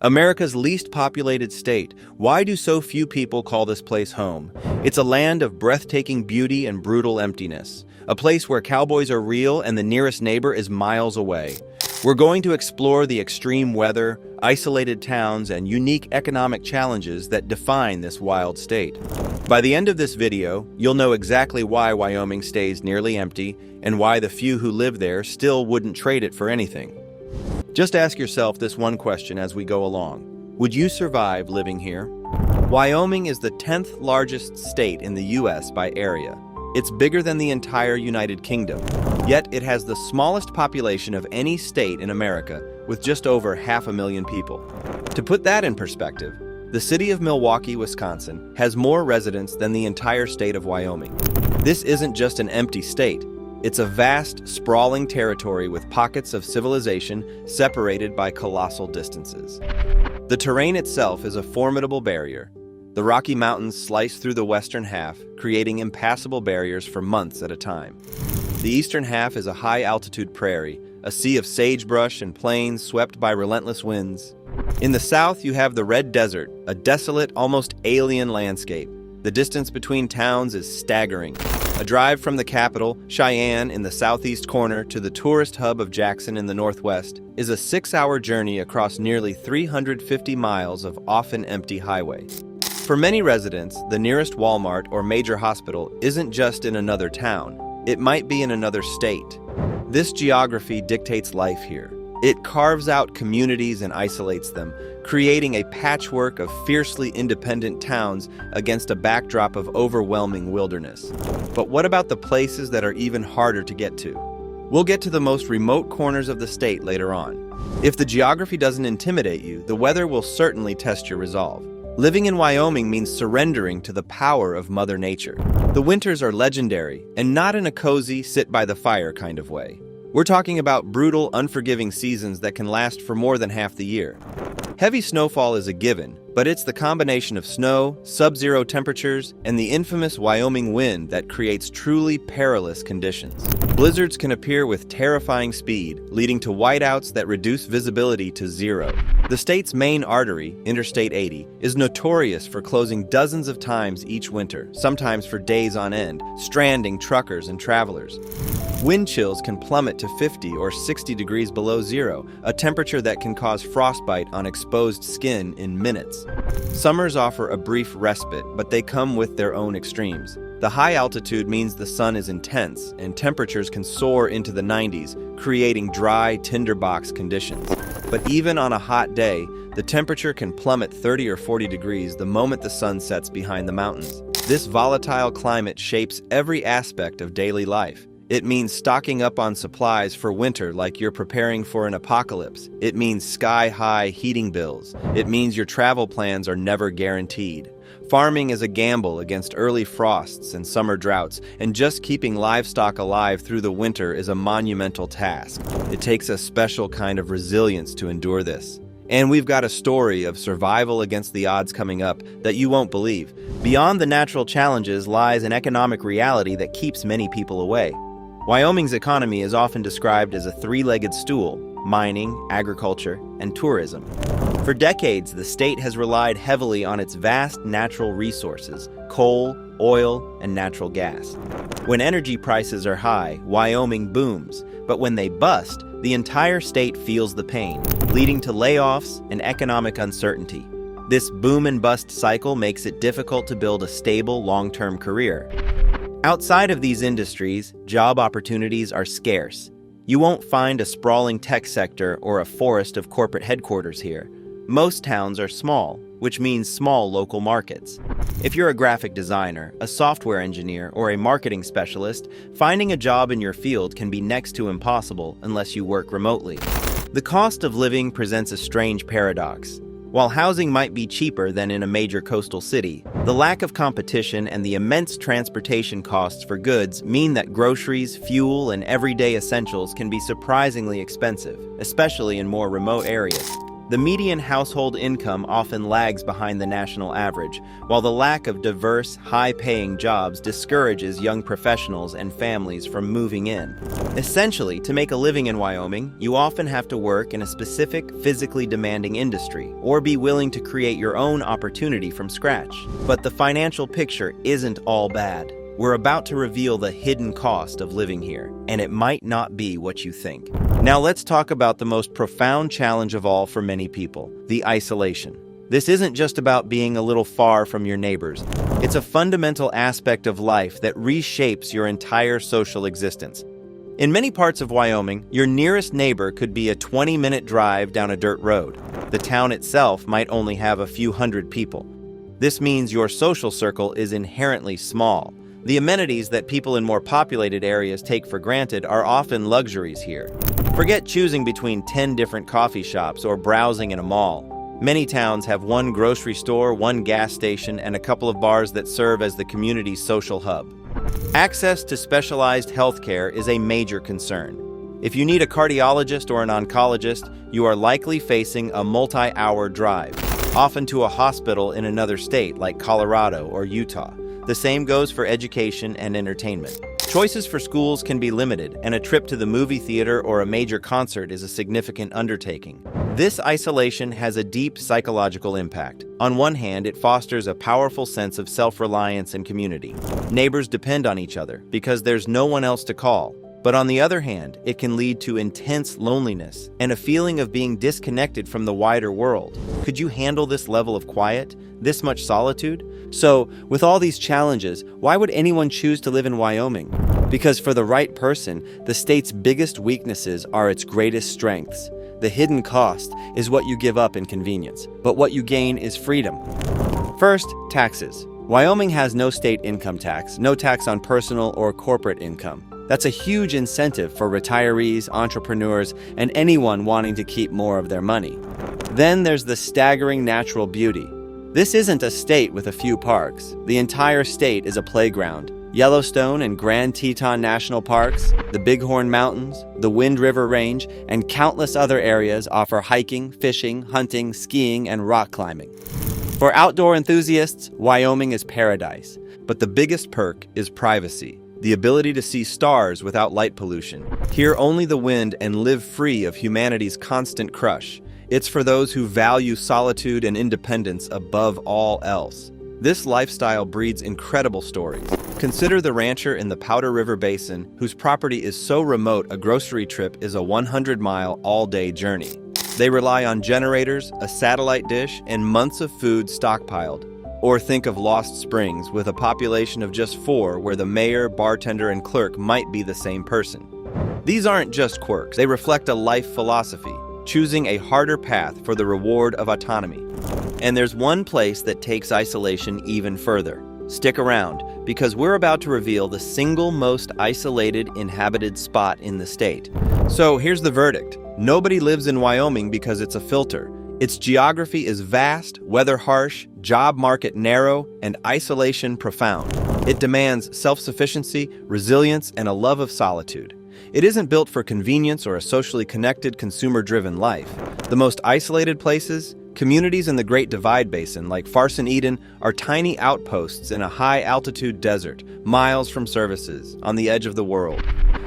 America's least populated state. Why do so few people call this place home? It's a land of breathtaking beauty and brutal emptiness. A place where cowboys are real and the nearest neighbor is miles away. We're going to explore the extreme weather, isolated towns, and unique economic challenges that define this wild state. By the end of this video, you'll know exactly why Wyoming stays nearly empty and why the few who live there still wouldn't trade it for anything. Just ask yourself this one question as we go along. Would you survive living here? Wyoming is the 10th largest state in the U.S. by area. It's bigger than the entire United Kingdom. Yet it has the smallest population of any state in America, with just over 500,000 people. To put that in perspective, the city of Milwaukee, Wisconsin, has more residents than the entire state of Wyoming. This isn't just an empty state. It's a vast, sprawling territory with pockets of civilization separated by colossal distances. The terrain itself is a formidable barrier. The Rocky Mountains slice through the western half, creating impassable barriers for months at a time. The eastern half is a high-altitude prairie, a sea of sagebrush and plains swept by relentless winds. In the south, you have the Red Desert, a desolate, almost alien landscape. The distance between towns is staggering. A drive from the capital, Cheyenne, in the southeast corner to the tourist hub of Jackson in the northwest is a 6-hour journey across nearly 350 miles of often empty highway. For many residents, the nearest Walmart or major hospital isn't just in another town. It might be in another state. This geography dictates life here. It carves out communities and isolates them, creating a patchwork of fiercely independent towns against a backdrop of overwhelming wilderness. But what about the places that are even harder to get to? We'll get to the most remote corners of the state later on. If the geography doesn't intimidate you, the weather will certainly test your resolve. Living in Wyoming means surrendering to the power of Mother Nature. The winters are legendary, and not in a cozy, sit-by-the-fire kind of way. We're talking about brutal, unforgiving seasons that can last for more than half the year. Heavy snowfall is a given, but it's the combination of snow, sub-zero temperatures, and the infamous Wyoming wind that creates truly perilous conditions. Blizzards can appear with terrifying speed, leading to whiteouts that reduce visibility to zero. The state's main artery, Interstate 80, is notorious for closing dozens of times each winter, sometimes for days on end, stranding truckers and travelers. Wind chills can plummet to 50 or 60 degrees below zero, a temperature that can cause frostbite on exposed skin in minutes. Summers offer a brief respite, but they come with their own extremes. The high altitude means the sun is intense, and temperatures can soar into the 90s, creating dry, tinderbox conditions. But even on a hot day, the temperature can plummet 30 or 40 degrees the moment the sun sets behind the mountains. This volatile climate shapes every aspect of daily life. It means stocking up on supplies for winter like you're preparing for an apocalypse. It means sky-high heating bills. It means your travel plans are never guaranteed. Farming is a gamble against early frosts and summer droughts, and just keeping livestock alive through the winter is a monumental task. It takes a special kind of resilience to endure this. And we've got a story of survival against the odds coming up that you won't believe. Beyond the natural challenges lies an economic reality that keeps many people away. Wyoming's economy is often described as a three-legged stool: mining, agriculture, and tourism. For decades, the state has relied heavily on its vast natural resources: coal, oil, and natural gas. When energy prices are high, Wyoming booms, but when they bust, the entire state feels the pain, leading to layoffs and economic uncertainty. This boom and bust cycle makes it difficult to build a stable, long-term career. Outside of these industries, job opportunities are scarce. You won't find a sprawling tech sector or a forest of corporate headquarters here. Most towns are small, which means small local markets. If you're a graphic designer, a software engineer, or a marketing specialist, finding a job in your field can be next to impossible unless you work remotely. The cost of living presents a strange paradox. While housing might be cheaper than in a major coastal city, the lack of competition and the immense transportation costs for goods mean that groceries, fuel, and everyday essentials can be surprisingly expensive, especially in more remote areas. The median household income often lags behind the national average, while the lack of diverse, high-paying jobs discourages young professionals and families from moving in. Essentially, to make a living in Wyoming, you often have to work in a specific, physically demanding industry, or be willing to create your own opportunity from scratch. But the financial picture isn't all bad. We're about to reveal the hidden cost of living here, and it might not be what you think. Now let's talk about the most profound challenge of all for many people, the isolation. This isn't just about being a little far from your neighbors. It's a fundamental aspect of life that reshapes your entire social existence. In many parts of Wyoming, your nearest neighbor could be a 20-minute drive down a dirt road. The town itself might only have a few hundred people. This means your social circle is inherently small. The amenities that people in more populated areas take for granted are often luxuries here. Forget choosing between 10 different coffee shops or browsing in a mall. Many towns have one grocery store, one gas station, and a couple of bars that serve as the community's social hub. Access to specialized healthcare is a major concern. If you need a cardiologist or an oncologist, you are likely facing a multi-hour drive, often to a hospital in another state like Colorado or Utah. The same goes for education and entertainment. Choices for schools can be limited, and a trip to the movie theater or a major concert is a significant undertaking. This isolation has a deep psychological impact. On one hand, it fosters a powerful sense of self-reliance and community. Neighbors depend on each other because there's no one else to call. But on the other hand, it can lead to intense loneliness and a feeling of being disconnected from the wider world. Could you handle this level of quiet, this much solitude? So, with all these challenges, why would anyone choose to live in Wyoming? Because for the right person, the state's biggest weaknesses are its greatest strengths. The hidden cost is what you give up in convenience, but what you gain is freedom. First, taxes. Wyoming has no state income tax, no tax on personal or corporate income. That's a huge incentive for retirees, entrepreneurs, and anyone wanting to keep more of their money. Then there's the staggering natural beauty. This isn't a state with a few parks. The entire state is a playground. Yellowstone and Grand Teton National Parks, the Bighorn Mountains, the Wind River Range, and countless other areas offer hiking, fishing, hunting, skiing, and rock climbing. For outdoor enthusiasts, Wyoming is paradise. But the biggest perk is privacy. The ability to see stars without light pollution, hear only the wind, and live free of humanity's constant crush. It's for those who value solitude and independence above all else. This lifestyle breeds incredible stories. Consider the rancher in the Powder River Basin whose property is so remote a grocery trip is a 100-mile all-day journey. They rely on generators, a satellite dish, and months of food stockpiled. Or think of Lost Springs with a population of just 4 where the mayor, bartender, and clerk might be the same person. These aren't just quirks, they reflect a life philosophy, choosing a harder path for the reward of autonomy. And there's one place that takes isolation even further. Stick around, because we're about to reveal the single most isolated inhabited spot in the state. So here's the verdict. Nobody lives in Wyoming because it's a filter. Its geography is vast, weather harsh, job market narrow, and isolation profound. It demands self-sufficiency, resilience, and a love of solitude. It isn't built for convenience or a socially connected, consumer-driven life. The most isolated places, communities in the Great Divide Basin like Farson Eden, are tiny outposts in a high-altitude desert, miles from services, on the edge of the world.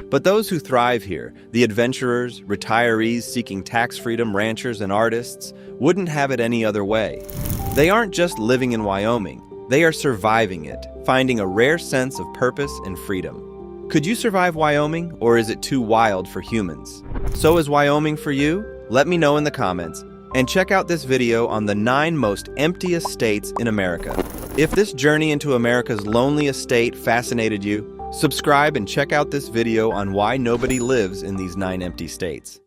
But those who thrive here, the adventurers, retirees seeking tax freedom, ranchers, and artists, wouldn't have it any other way. They aren't just living in Wyoming, they are surviving it, finding a rare sense of purpose and freedom. Could you survive Wyoming, or is it too wild for humans? So is Wyoming for you? Let me know in the comments. And check out this video on the 9 most emptiest states in America. If this journey into America's loneliest state fascinated you, subscribe and check out this video on why nobody lives in these 9 empty states.